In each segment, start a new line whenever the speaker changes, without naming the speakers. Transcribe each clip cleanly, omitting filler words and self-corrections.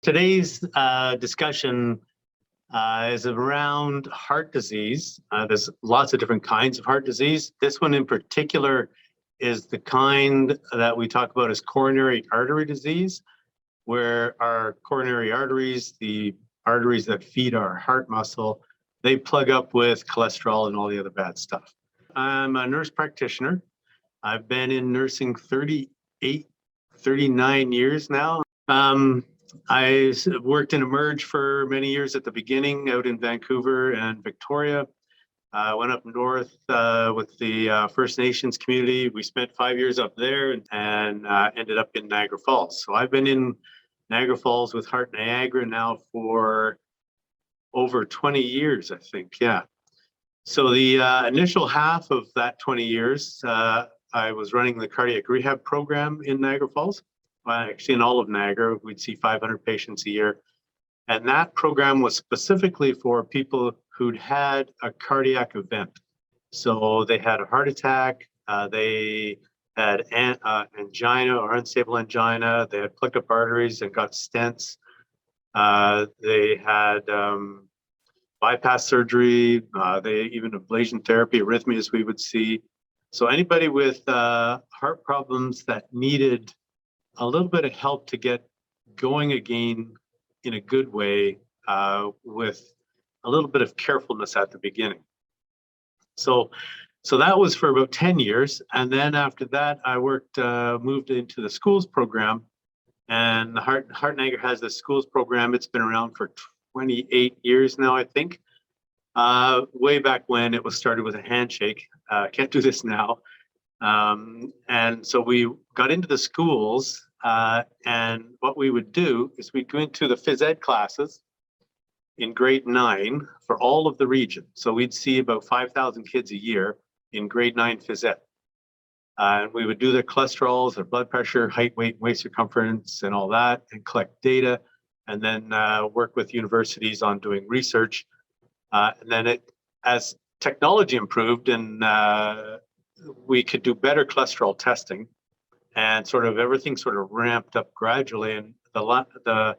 Today's discussion is around heart disease. There's lots of different kinds of heart disease. This one in particular is the kind that we talk about as coronary artery disease, where our coronary arteries, the arteries that feed our heart muscle, they plug up with cholesterol and all the other bad stuff. I'm a nurse practitioner. I've been in nursing 39 years now. I worked in Emerge for many years at the beginning out in Vancouver and Victoria. I went up north with the First Nations community. We spent 5 years up there and ended up in Niagara Falls. So I've been in Niagara Falls with Heart Niagara now for over 20 years, I think. Yeah. So the initial half of that 20 years, I was running the cardiac rehab program in Niagara Falls. Actually, in all of Niagara, we'd see 500 patients a year. And that program was specifically for people who'd had a cardiac event. So they had a heart attack, they had angina or unstable angina, they had plugged up arteries and got stents, they had bypass surgery, they even ablation therapy, arrhythmias we would see. So anybody with heart problems that needed a little bit of help to get going again in a good way with a little bit of carefulness at the beginning. So that was for about 10 years. And then after that, I moved into the schools program. And the Heart Niagara has this schools program. It's been around for 28 years now, I think. Way back when it was started with a handshake. Can't do this now. And so we got into the schools, and what we would do is we'd go into the phys ed classes in grade 9 for all of the region. So we'd see about 5,000 kids a year in grade 9 phys ed. And we would do their cholesterols, their blood pressure, height, weight, waist circumference, and all that, and collect data, and then work with universities on doing research. And then as technology improved and we could do better cholesterol testing, and everything ramped up gradually. And the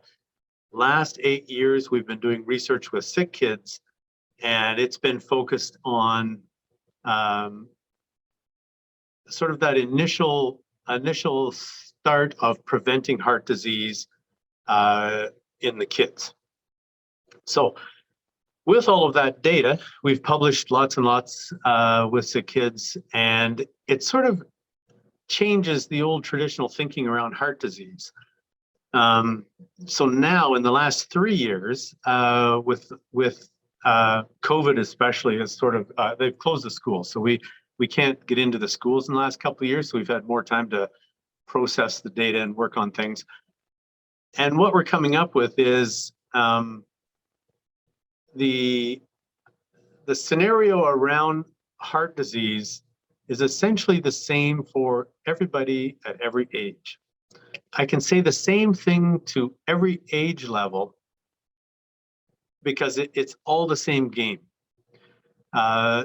last 8 years, we've been doing research with sick kids, and it's been focused on that initial start of preventing heart disease in the kids. So with all of that data, we've published lots and lots with the kids, and it changes the old traditional thinking around heart disease. So now in the last 3 years, with COVID especially, is they've closed the schools. So we can't get into the schools in the last couple of years. So we've had more time to process the data and work on things. And what we're coming up with is the scenario around heart disease is essentially the same for everybody at every age. I can say the same thing to every age level because it's all the same game.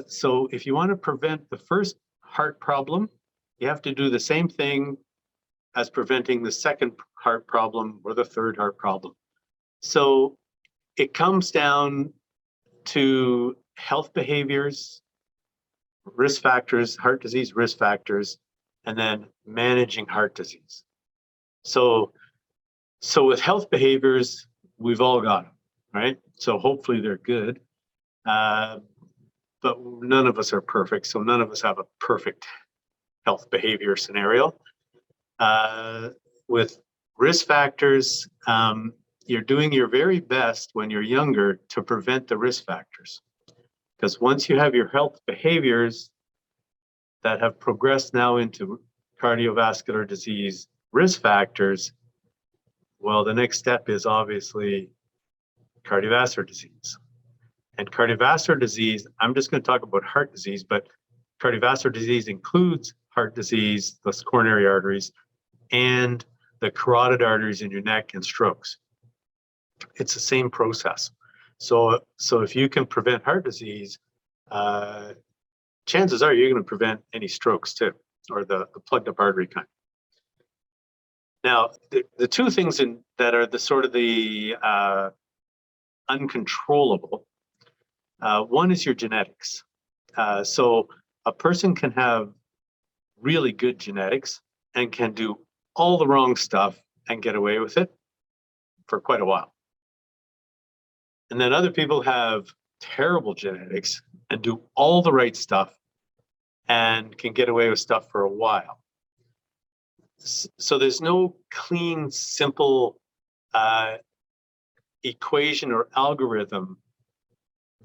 So if you want to prevent the first heart problem, you have to do the same thing as preventing the second heart problem or the third heart problem. So it comes down to health behaviors, risk factors, heart disease risk factors, and then managing heart disease. So with health behaviors, we've all got them, right? So hopefully they're good, but none of us are perfect. So none of us have a perfect health behavior scenario. With risk factors, you're doing your very best when you're younger to prevent the risk factors. Because once you have your health behaviors that have progressed now into cardiovascular disease risk factors, well, the next step is obviously cardiovascular disease. And cardiovascular disease, I'm just going to talk about heart disease, but cardiovascular disease includes heart disease, the coronary arteries, and the carotid arteries in your neck and strokes. It's the same process. So if you can prevent heart disease, chances are you're going to prevent any strokes too, or the plugged up artery kind. Now, the two things that are the sort of the uncontrollable. One is your genetics. So a person can have really good genetics and can do all the wrong stuff and get away with it for quite a while. And then other people have terrible genetics and do all the right stuff and can get away with stuff for a while. So there's no clean, simple equation or algorithm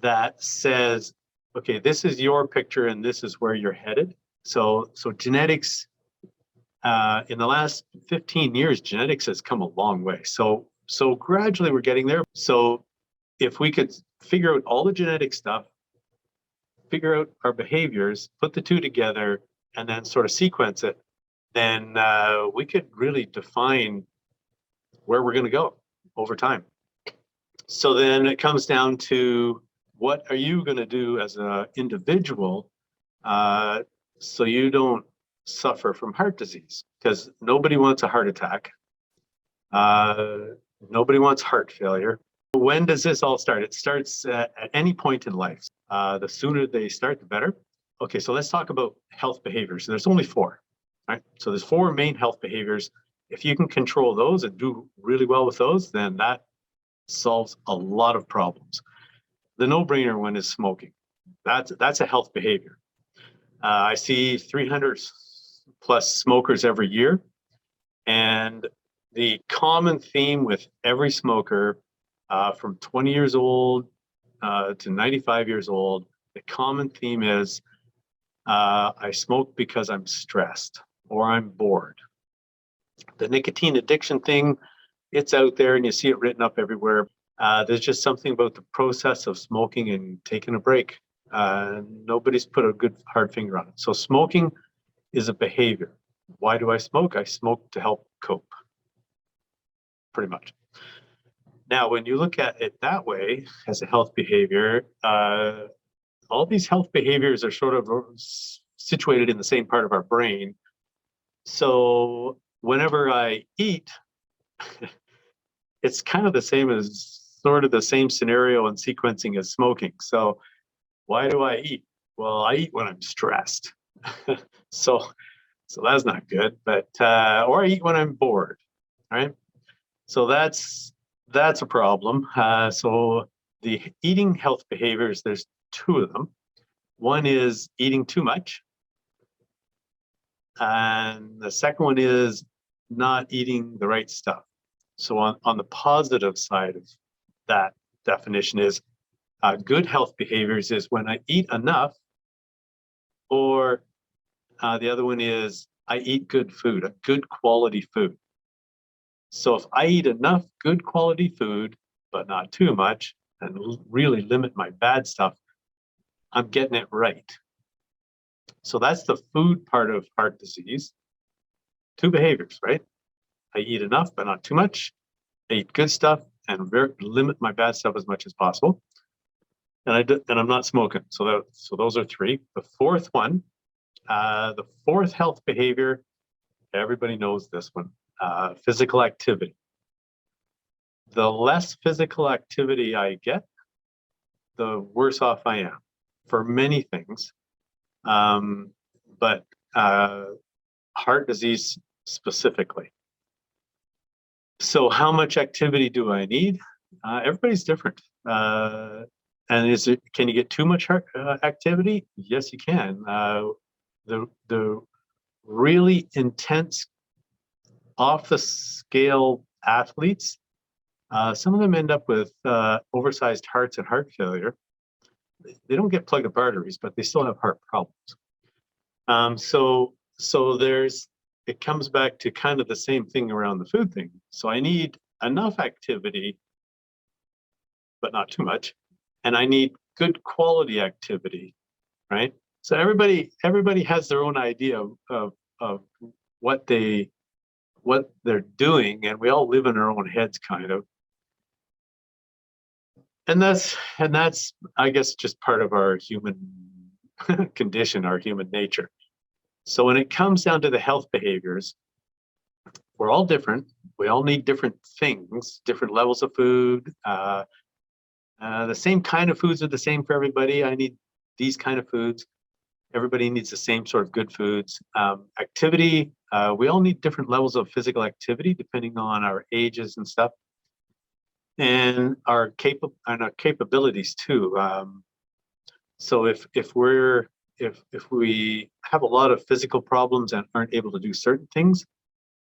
that says, okay, this is your picture and this is where you're headed. So genetics, in the last 15 years, genetics has come a long way. So gradually we're getting there. So if we could figure out all the genetic stuff, figure out our behaviors, put the two together, and then sort of sequence it, then we could really define where we're going to go over time. So then it comes down to, what are you going to do as an individual so you don't suffer from heart disease? Because nobody wants a heart attack. Nobody wants heart failure. When does this all start? It starts at any point in life. The sooner they start, the better. Okay, so let's talk about health behaviors. There's only 4, right? So there's 4 main health behaviors. If you can control those and do really well with those, then that solves a lot of problems. The no-brainer one is smoking. That's a health behavior. I see 300 plus smokers every year, and the common theme with every smoker, from 20 years old to 95 years old, the common theme is, I smoke because I'm stressed or I'm bored. The nicotine addiction thing, it's out there and you see it written up everywhere. There's just something about the process of smoking and taking a break. Nobody's put a good hard finger on it. So smoking is a behavior. Why do I smoke? I smoke to help cope, pretty much. Now, when you look at it that way, as a health behavior, all these health behaviors are sort of situated in the same part of our brain. So whenever I eat, it's kind of the same as sort of the same scenario and sequencing as smoking. So why do I eat? Well, I eat when I'm stressed. so that's not good, but or I eat when I'm bored, right? So that's a problem. So the eating health behaviors, there's 2 of them. One is eating too much, and the second one is not eating the right stuff. So on the positive side of that definition is, good health behaviors is when I eat enough, or the other one is I eat good food, a good quality food. So if I eat enough good quality food, but not too much, and really limit my bad stuff, I'm getting it right. So that's the food part of heart disease. 2 behaviors, right? I eat enough, but not too much. I eat good stuff and limit my bad stuff as much as possible. And I'm not smoking. So those are 3. The 4th one, the 4th health behavior, everybody knows this one, physical activity. The less physical activity I get, the worse off I am for many things. But heart disease specifically. So how much activity do I need? Everybody's different. And can you get too much activity? Yes, you can. The really intense, off the scale athletes, some of them end up with oversized hearts and heart failure. They don't get plugged up arteries, but they still have heart problems. So it comes back to kind of the same thing around the food thing. So I need enough activity, but not too much. And I need good quality activity, right? So everybody has their own idea of what they're doing, and we all live in our own heads, kind of. And that's I guess just part of our human condition, our human nature. So when it comes down to the health behaviors, We're all different. We all need different things, different levels of food. The same kind of foods are the same for everybody. I need these kind of foods. Everybody needs the same sort of good foods. Activity, we all need different levels of physical activity depending on our ages and stuff, and our capabilities too. So if we have a lot of physical problems and aren't able to do certain things,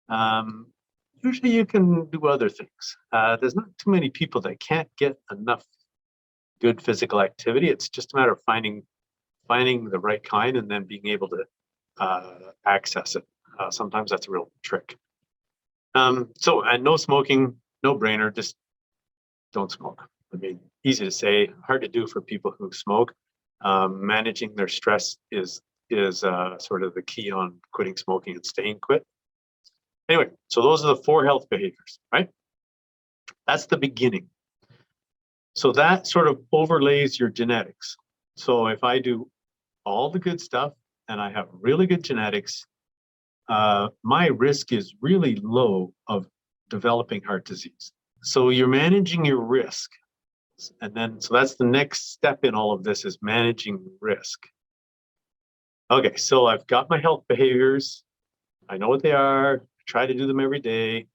um, usually you can do other things. There's not too many people that can't get enough good physical activity. It's just a matter of finding the right kind and then being able to access it. Sometimes that's a real trick. And no smoking, no brainer, just don't smoke. I mean, easy to say, hard to do for people who smoke. Managing their stress is sort of the key on quitting smoking and staying quit. Anyway, so those are the 4 health behaviors, right? That's the beginning. So that sort of overlays your genetics. So if I do all the good stuff and I have really good genetics, my risk is really low of developing heart disease. So you're managing your risk. And then, so that's the next step in all of this, is managing risk. Okay, so I've got my health behaviors. I know what they are. I try to do them every day.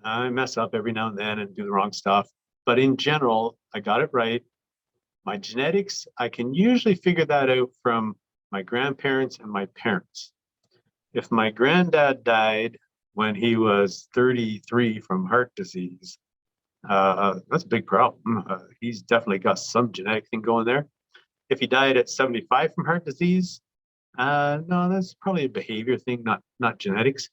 I mess up every now and then and do the wrong stuff. But in general, I got it right. My genetics, I can usually figure that out from my grandparents and my parents. If my granddad died when he was 33 from heart disease, that's a big problem. He's definitely got some genetic thing going there. If he died at 75 from heart disease, no, that's probably a behavior thing, not genetics.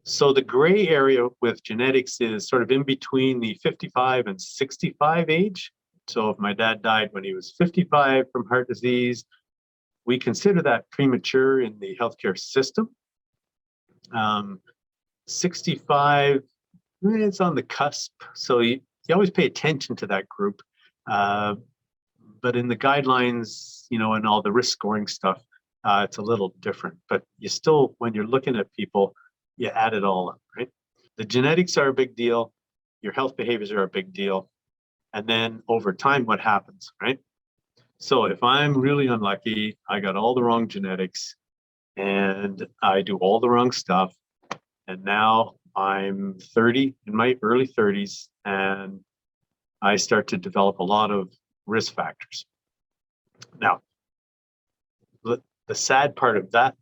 So the gray area with genetics is sort of in between the 55 and 65 age. So if my dad died when he was 55 from heart disease, we consider that premature in the healthcare system. 65, it's on the cusp. So you always pay attention to that group. But in the guidelines, and all the risk scoring stuff, it's a little different. But you still, when you're looking at people, you add it all up, right? The genetics are a big deal. Your health behaviors are a big deal. And then over time, what happens, right? So if I'm really unlucky, I got all the wrong genetics and I do all the wrong stuff, and now I'm 30, in my early 30s, and I start to develop a lot of risk factors. Now, the sad part of that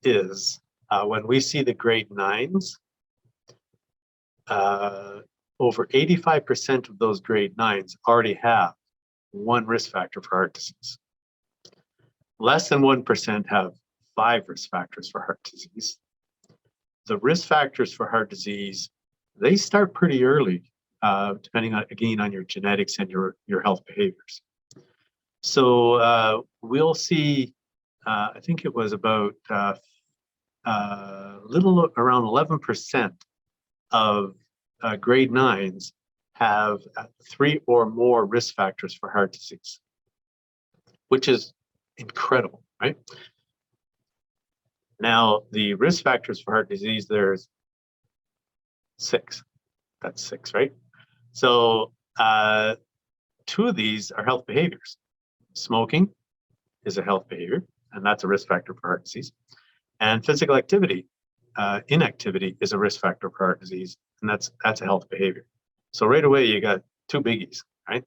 is when we see the grade 9s, over 85% of those grade 9s already have one risk factor for heart disease. Less than 1% have 5 risk factors for heart disease. The risk factors for heart disease, they start pretty early, depending on, again, on your genetics and your health behaviors. So we'll see, I think it was about little around 11% of grade 9s have 3 or more risk factors for heart disease, which is incredible, right? Now, the risk factors for heart disease, there's 6. That's 6, right? So 2 of these are health behaviors. Smoking is a health behavior, and that's a risk factor for heart disease. And physical activity, inactivity, is a risk factor for heart disease, and that's a health behavior. So right away, you got 2 biggies, right?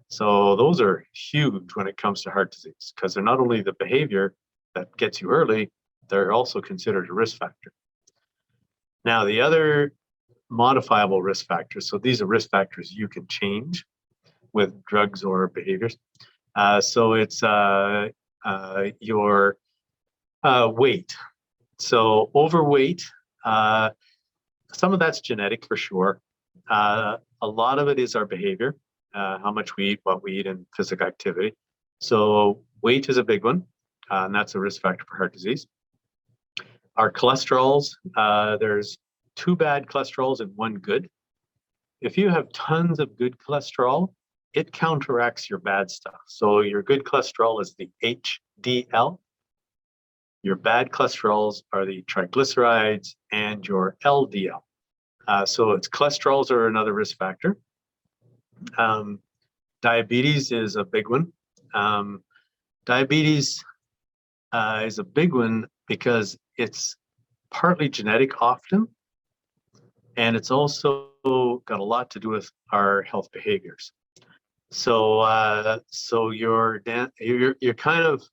So those are huge when it comes to heart disease, because they're not only the behavior that gets you early, they're also considered a risk factor. Now, the other modifiable risk factors, so these are risk factors you can change with drugs or behaviors. So it's your weight. So overweight, some of that's genetic for sure. A lot of it is our behavior, how much we eat, what we eat, and physical activity. So weight is a big one, and that's a risk factor for heart disease. Our cholesterols, there's 2 bad cholesterols and 1 good. If you have tons of good cholesterol, it counteracts your bad stuff. So your good cholesterol is the HDL. Your bad cholesterols are the triglycerides and your LDL. So it's cholesterols are another risk factor. Diabetes is a big one. Diabetes is a big one because it's partly genetic often, and it's also got a lot to do with our health behaviors. So you're kind of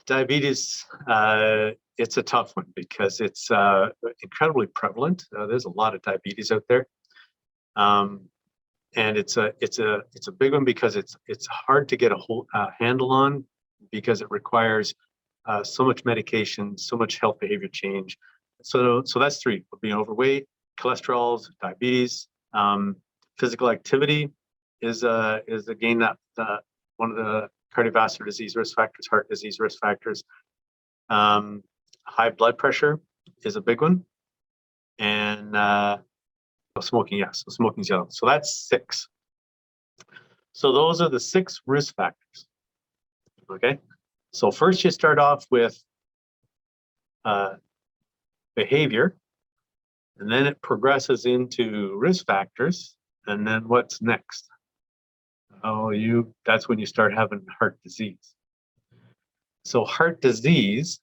diabetes. It's a tough one because it's incredibly prevalent. There's a lot of diabetes out there, and it's a big one because it's hard to get a whole handle on, because it requires so much medication, so much health behavior change. So that's three: being overweight, cholesterols, diabetes. Physical activity is again that one of the cardiovascular disease risk factors, heart disease risk factors. High blood pressure is a big one, and smoking, yes, so smoking's the other. So that's 6. So those are the 6 risk factors. Okay, so first you start off with behavior, and then it progresses into risk factors, and then what's next? That's when you start having heart disease. So heart disease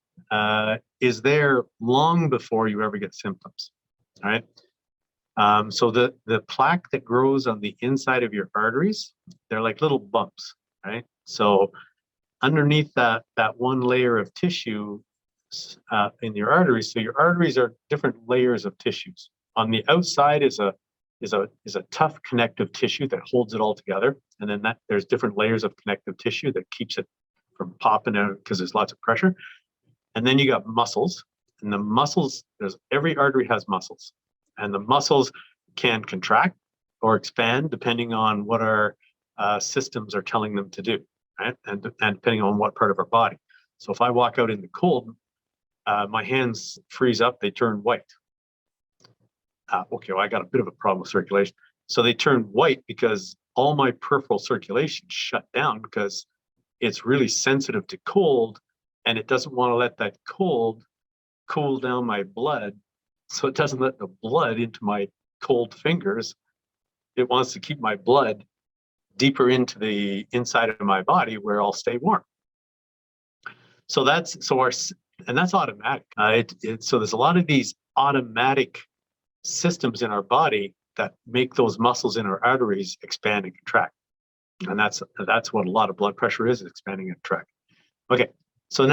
is there long before you ever get symptoms, all right? So the plaque that grows on the inside of your arteries, they're like little bumps, right? So underneath that one layer of tissue in your arteries, so your arteries are different layers of tissues. On the outside is a tough connective tissue that holds it all together, and then there's different layers of connective tissue that keeps it from popping out because there's lots of pressure. And then you got muscles, and the muscles, every artery has muscles, and the muscles can contract or expand depending on what our systems are telling them to do, right? And depending on what part of our body. So if I walk out in the cold, my hands freeze up, they turn white. Okay, well, I got a bit of a problem with circulation. So they turn white because all my peripheral circulation shut down because it's really sensitive to cold, and it doesn't want to let that cold cool down my blood. So it doesn't let the blood into my cold fingers. It wants to keep my blood deeper into the inside of my body where I'll stay warm. So that's automatic. So there's a lot of these automatic systems in our body that make those muscles in our arteries expand and contract. And that's what a lot of blood pressure is expanding and contracting. Okay, so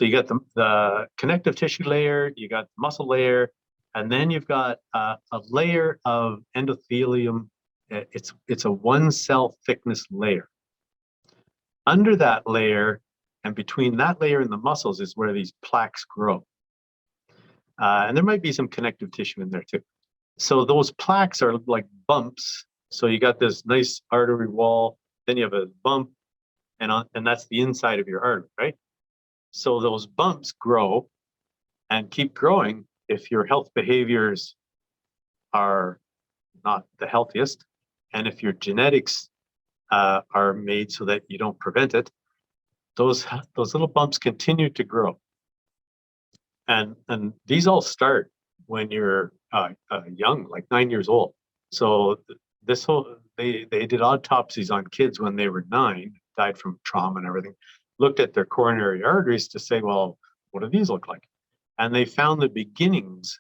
you got the connective tissue layer, you got the muscle layer, and then you've got a layer of endothelium. It's a 1-cell thickness layer. Under that layer, and between that layer and the muscles, is where these plaques grow. And there might be some connective tissue in there too. So those plaques are like bumps. So you got this nice artery wall, then you have a bump, and that's the inside of your artery, right? So those bumps grow and keep growing if your health behaviors are not the healthiest, and if your genetics are made so that you don't prevent it. Those little bumps continue to grow, and these all start when you're young, like 9 years old. So they did autopsies on kids when they were 9, died from trauma and everything, looked at their coronary arteries to say, well, what do these look like? And they found the beginnings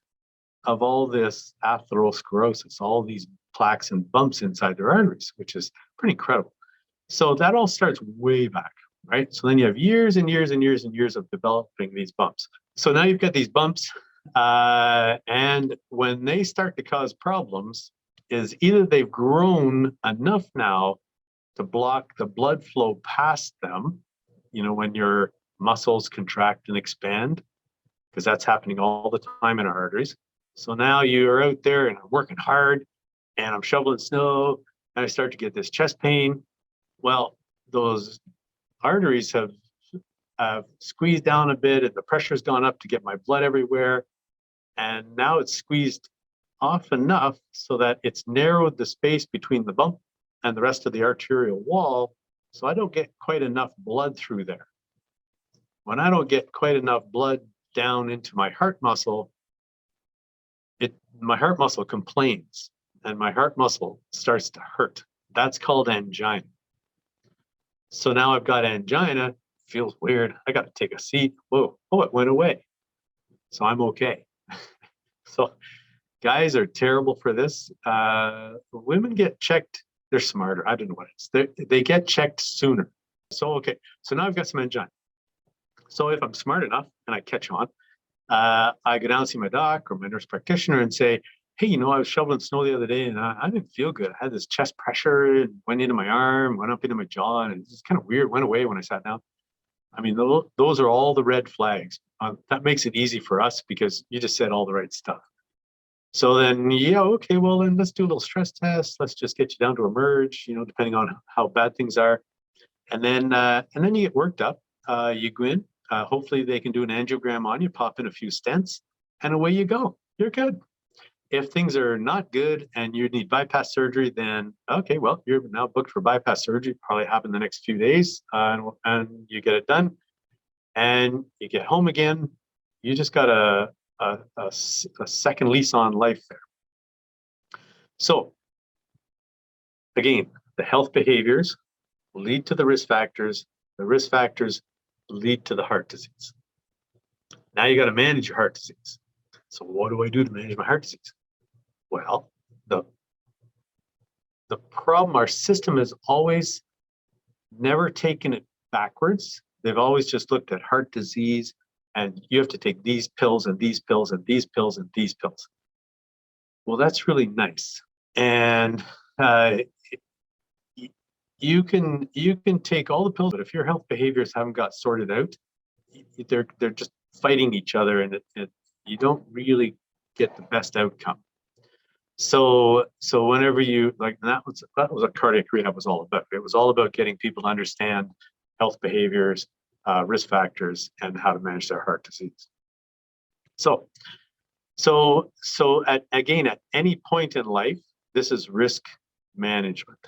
of all this atherosclerosis, all these plaques and bumps inside their arteries, which is pretty incredible. So that all starts way back, right? So then you have years and years and years and years of developing these bumps. So now you've got these bumps, and when they start to cause problems, is either they've grown enough now to block the blood flow past them, when your muscles contract and expand, because that's happening all the time in our arteries. So now you're out there and I'm working hard and I'm shoveling snow and I start to get this chest pain. Well, those arteries have squeezed down a bit and the pressure's gone up to get my blood everywhere. And now it's squeezed off enough so that it's narrowed the space between the bump and the rest of the arterial wall. So I don't get quite enough blood through there. when I don't get quite enough blood down into my heart muscle, my heart muscle complains and my heart muscle starts to hurt. That's called angina. So now I've got angina, feels weird. I got to take a seat. Whoa, oh, it went away. So I'm okay. So guys are terrible for this. Women get checked. They're smarter. I don't know what it is. They get checked sooner. So, okay. So now I've got some angina. So if I'm smart enough and I catch on, I go down and see my doc or my nurse practitioner and say, hey, I was shoveling snow the other day and I didn't feel good. I had this chest pressure, it went into my arm, went up into my jaw, and it's kind of weird, went away when I sat down. I mean, those are all the red flags. That makes it easy for us because you just said all the right stuff. So then, yeah, okay, well, then let's do a little stress test. Let's just get you down to emerge, depending on how bad things are. And then you get worked up. You go in. Hopefully they can do an angiogram on you, pop in a few stents, and away you go. You're good. If things are not good and you need bypass surgery, then okay, well, you're now booked for bypass surgery. Probably happen the next few days, and you get it done, and you get home again. You just got a second lease on life there. So again, the health behaviors lead to the risk factors. The risk factors lead to the heart disease. Now you got to manage your heart disease. So what do I do to manage my heart disease? Well, the problem, our system has always never taken it backwards. They've always just looked at heart disease and you have to take these pills and these pills and these pills and these pills. Well, that's really nice. And you can take all the pills, but if your health behaviors haven't got sorted out, they're just fighting each other, and you don't really get the best outcome. So whenever you that was what cardiac rehab was all about. It was all about getting people to understand health behaviors, risk factors, and how to manage their heart disease. So at any point in life, this is risk management.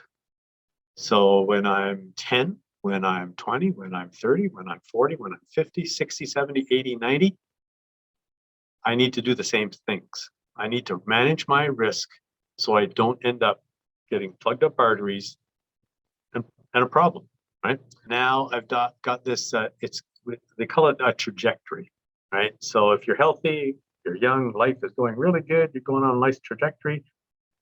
So when I'm 10, when I'm 20, when I'm 30, when I'm 40, when I'm 50, 60, 70, 80, 90, I need to do the same things. I need to manage my risk so I don't end up getting plugged up arteries and a problem, right? Now I've got this, they call it a trajectory, right? So if you're healthy, you're young, life is going really good, you're going on life's trajectory,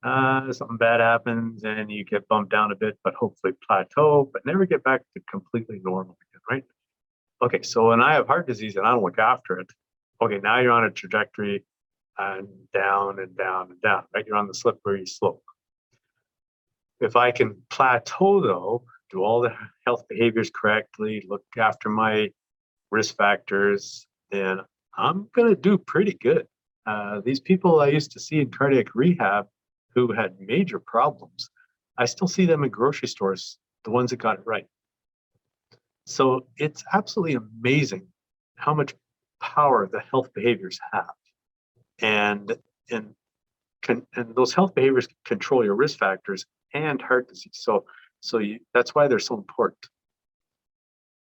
something bad happens and you get bumped down a bit, but hopefully plateau, but never get back to completely normal again, right? Okay, so when I have heart disease and I don't look after it, okay, now you're on a trajectory and down and down and down, right? You're on the slippery slope. If I can plateau though, do all the health behaviors correctly, look after my risk factors, then I'm gonna do pretty good. These people I used to see in cardiac rehab who had major problems, I still see them in grocery stores, the ones that got it right. So it's absolutely amazing how much power the health behaviors have. And those health behaviors control your risk factors and heart disease. That's why they're so important.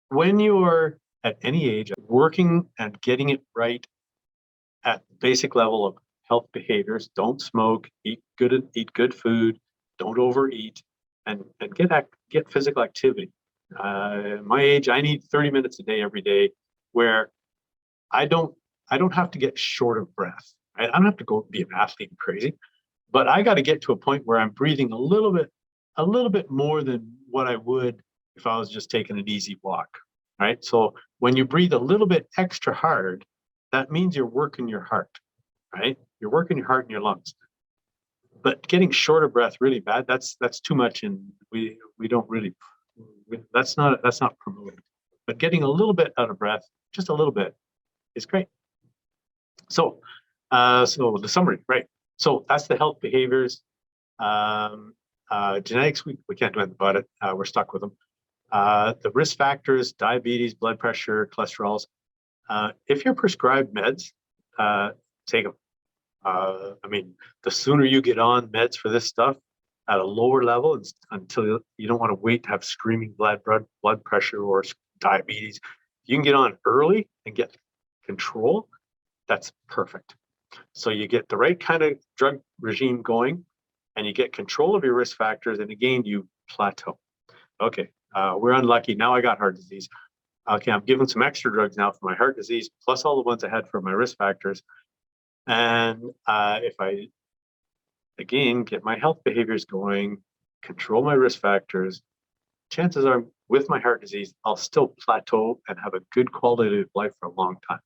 When you're at any age working and getting it right at the basic level of health behaviors, don't smoke, eat good food, don't overeat, and get physical activity. My age, I need 30 minutes a day every day, where I don't have to get short of breath. I don't have to go be an athlete and crazy, but I got to get to a point where I'm breathing a little bit more than what I would if I was just taking an easy walk, right? So when you breathe a little bit extra hard, that means you're working your heart, right? You're working your heart and your lungs. But getting short of breath really bad, that's too much, and we don't really, that's not promoted. But getting a little bit out of breath, just a little bit, is great. So the summary, right? So that's the health behaviors. Genetics, we can't do anything about it. We're stuck with them. The risk factors, diabetes, blood pressure, cholesterols. If you're prescribed meds, take them. I mean, the sooner you get on meds for this stuff at a lower level until you don't want to wait to have screaming blood pressure or diabetes. If you can get on early and get control, that's perfect. So you get the right kind of drug regime going, and you get control of your risk factors, and again, you plateau. Okay, we're unlucky. Now I got heart disease. Okay, I'm given some extra drugs now for my heart disease, plus all the ones I had for my risk factors. And if I, again, get my health behaviors going, control my risk factors, chances are with my heart disease, I'll still plateau and have a good quality of life for a long time.